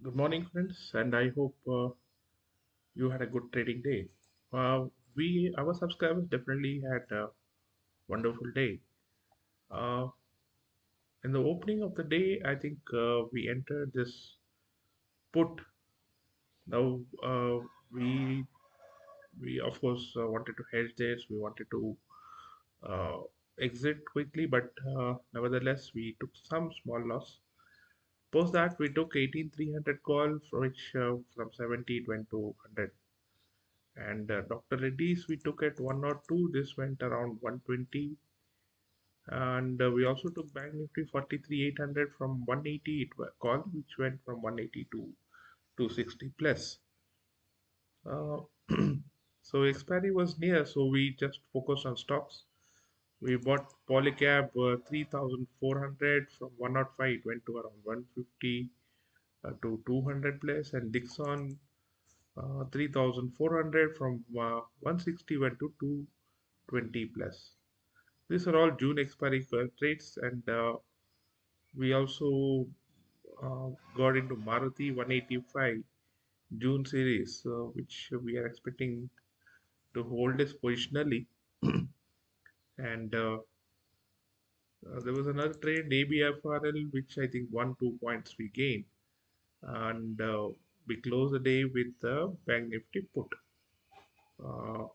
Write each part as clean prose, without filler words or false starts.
Good morning, friends, and I hope you had a good trading day. Our subscribers definitely had a wonderful day. Uh, in the opening of the day, I think we entered this put. Now we of course wanted to hedge this. We wanted to uh, exit quickly, but nevertheless we took some small loss. Post that we took 18,300 call, which from 70 it went to 100. And Dr. Reddy's we took at 102. This went around 120. And we also took Bank Nifty 43,800 from 180 call, which went from 180 to 260 plus. Uh, so expiry was near, so we just focused on stocks. We bought Polycab 3,400 from 105. It went to around 150 to 200 plus, and Dixon 3,400 from 160 went to 220 plus. These are all June expiry trades, and we also uh, got into Maruti 185 June series, which we are expecting to hold this positionally. And there was another trade, ABFRL, which I think 1 2 points we gained, and we closed the day with the Bank Nifty put. Uh,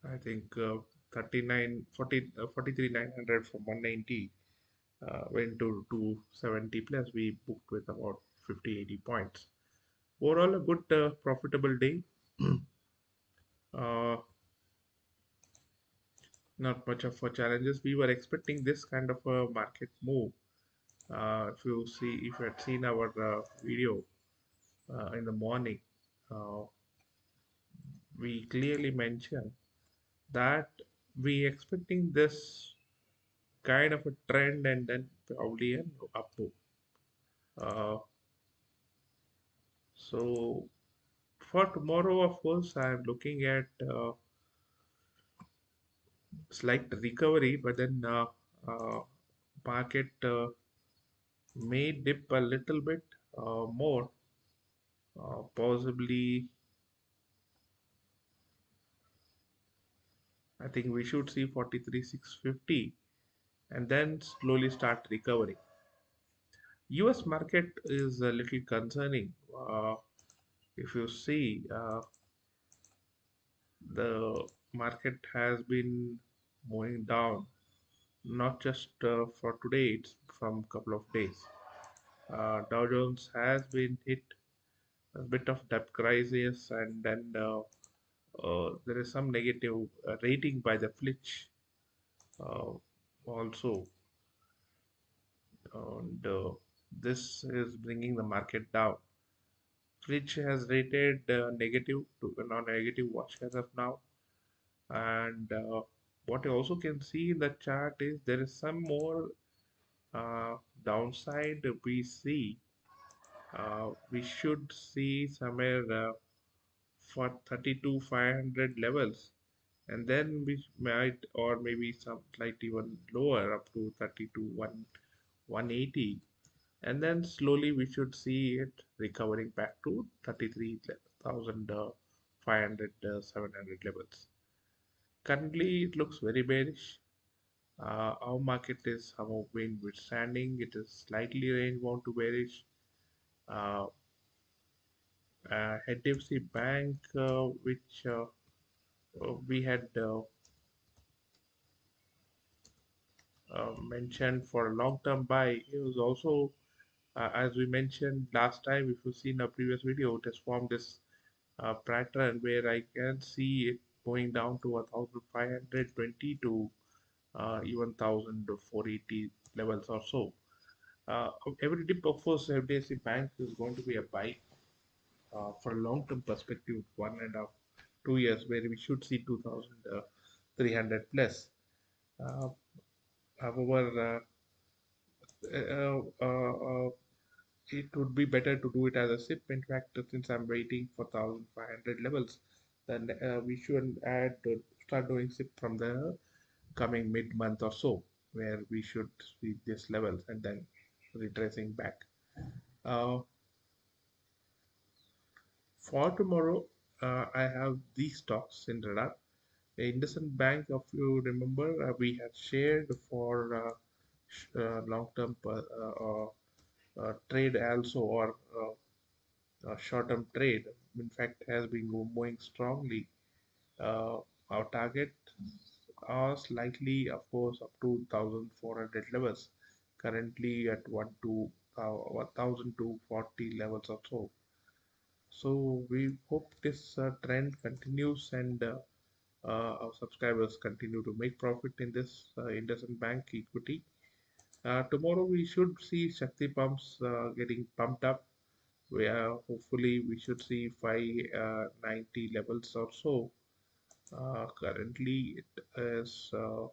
I think 39, 40, 43,900 from 190 went to 270 plus. We booked with about 50 80 points. Overall, a good profitable day. uh, Not much of a challenges. We were expecting this kind of a market move. If you had seen our video in the morning, uh, we clearly mentioned that we expecting this kind of a trend and then probably an up move. Uh, so for tomorrow, of course, I'm looking at slight recovery, but then market may dip a little bit more. Possibly, I think we should see 43,650 and then slowly start recovering. US market is a little concerning. If you see, the market has been moving down, not just for today, it's from couple of days. Dow Jones has been hit a bit of debt crisis, and then there is some negative rating by the Flitch uh, also, and this is bringing the market down. Flitch has rated negative to non-negative watch as of now, and what you also can see in the chart is there is some more downside we see. We should see somewhere for 32,500 levels, and then we might, or maybe some slight even lower up to 180, and then slowly we should see it recovering back to 33,500 700 levels. Currently it looks very bearish. Our market is somehow been withstanding. It is slightly range bound to bearish. uh, HDFC Bank, which we had mentioned for a long-term buy. It was also, as we mentioned last time, if you've seen a previous video, it has formed this pattern where I can see it going down to 1,520 to even 1,480 levels or so. Every dip, of course, FDFC Bank is going to be a buy for a long-term perspective, 1.5, 2 years, where we should see 2,300 plus. Uh, However, it would be better to do it as a SIP. In fact, since I'm waiting for 1,500 levels, then we should start doing SIP from the coming mid-month or so, where we should see this levels and then retracing back. For tomorrow, I have these stocks in radar. IndusInd Bank, if you remember, we had shared for long-term trade also, or short-term trade. In fact, has been moving strongly. Uh, our target are slightly, of course, up to 1,400 levels. Currently at 1,240 levels or so. So we hope this trend continues and our subscribers continue to make profit in this IndusInd Bank equity. Tomorrow we should see Shakti pumps getting pumped up. Where hopefully we should see 590 levels or so. Currently it is uh,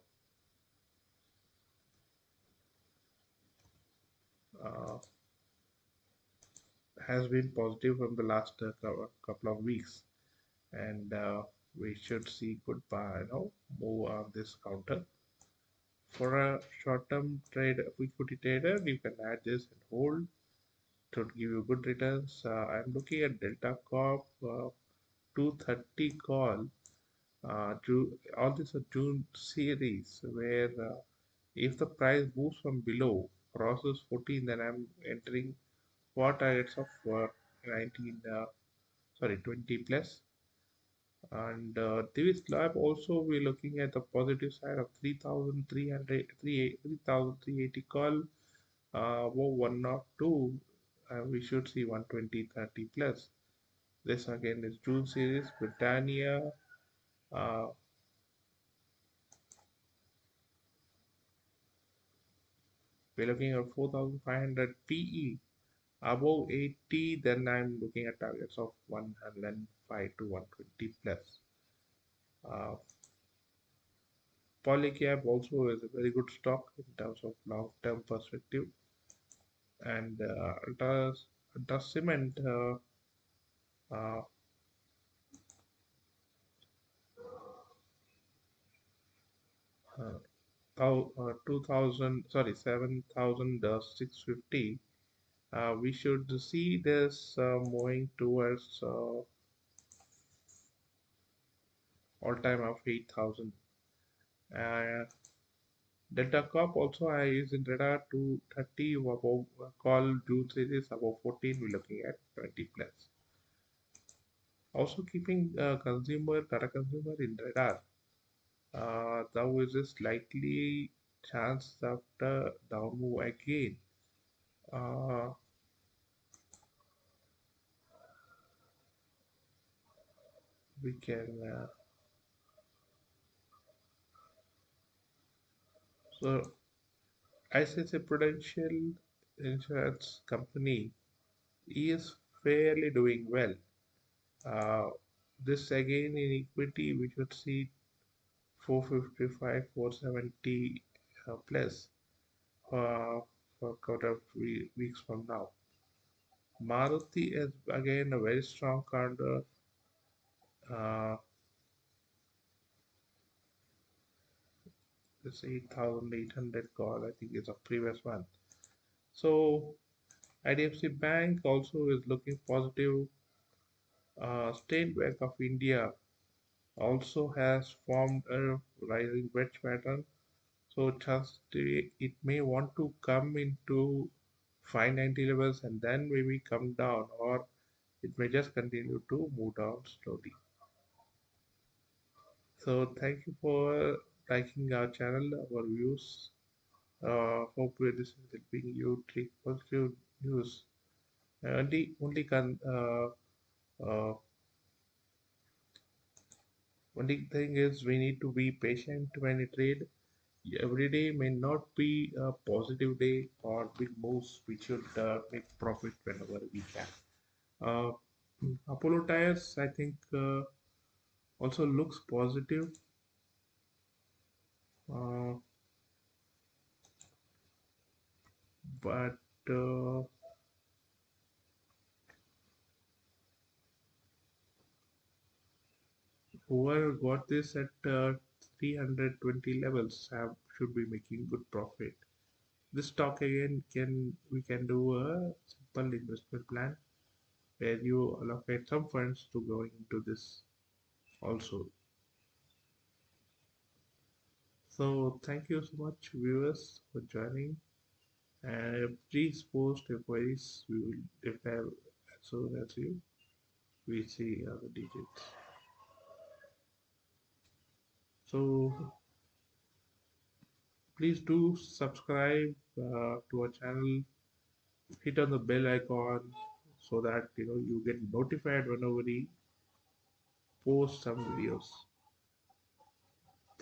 has been positive from the last couple of weeks, and we should see good move on this counter. For a short-term trade equity trader, you can add this and hold to give you good returns. I'm looking at Delta Corp 230 call. All this are June series where if the price moves from below crosses 14, then I'm entering for targets of 19, sorry 20 plus. And this lab also we're looking at the positive side of 3,300, 3,380 call above 102. We should see 120, 30 plus. This again is June series. Britannia, uh, we're looking at 4,500 PE. Above 80, then I'm looking at targets of 105 to 120 plus. Uh, Polycab also is a very good stock in terms of long-term perspective, and does cement uh, 2,000, sorry, 7,650. We should see this moving towards all-time of 8,000. Uh, Delta Corp also is in radar to 30 above call June series above 14. We're looking at 20 plus. Also keeping Tata Consumer in radar. There is a slightly chance after down move again. Uh, we can so ICICI Prudential Insurance Company is fairly doing well. Uh, this again in equity we should see 455, 470 plus for a couple of weeks from now. Maruti is again a very strong counter. Uh, this 8,800 call, I think, is a previous one. So IDFC Bank also is looking positive. State Bank of India also has formed a rising wedge pattern. So just it may want to come into 590 levels and then maybe come down, or it may just continue to move down slowly. So thank you for liking our channel, our views. Hope this is helping you take positive news. Only uh, only thing is we need to be patient when we trade. Every day may not be a positive day or big moves. We should make profit whenever we can. Uh, Apollo Tires, I think, also looks positive. Uh, but whoever got this at 320 levels should be making good profit. This stock again we can do a simple investment plan. where you allocate some funds to going into this also. So thank you so much, viewers, for joining. And please post your queries. We will, if have, as soon as we see the digits. So please do subscribe to our channel. Hit on the bell icon so that you get notified whenever we post some videos.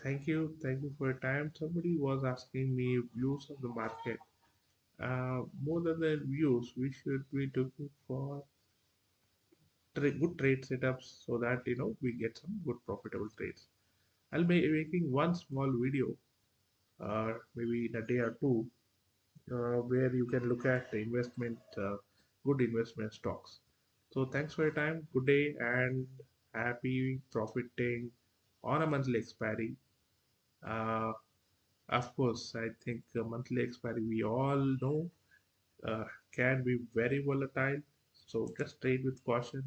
Thank you for your time. Somebody was asking me views of the market. More than the views, we should be looking for good trade setups so that we get some good profitable trades. I'll be making one small video, maybe in a day or two, where you can look at the investment, good investment stocks. So thanks for your time. Good day and happy profiting on a monthly expiry. Uh, of course, I think monthly expiry we all know uh, can be very volatile. So just trade with caution.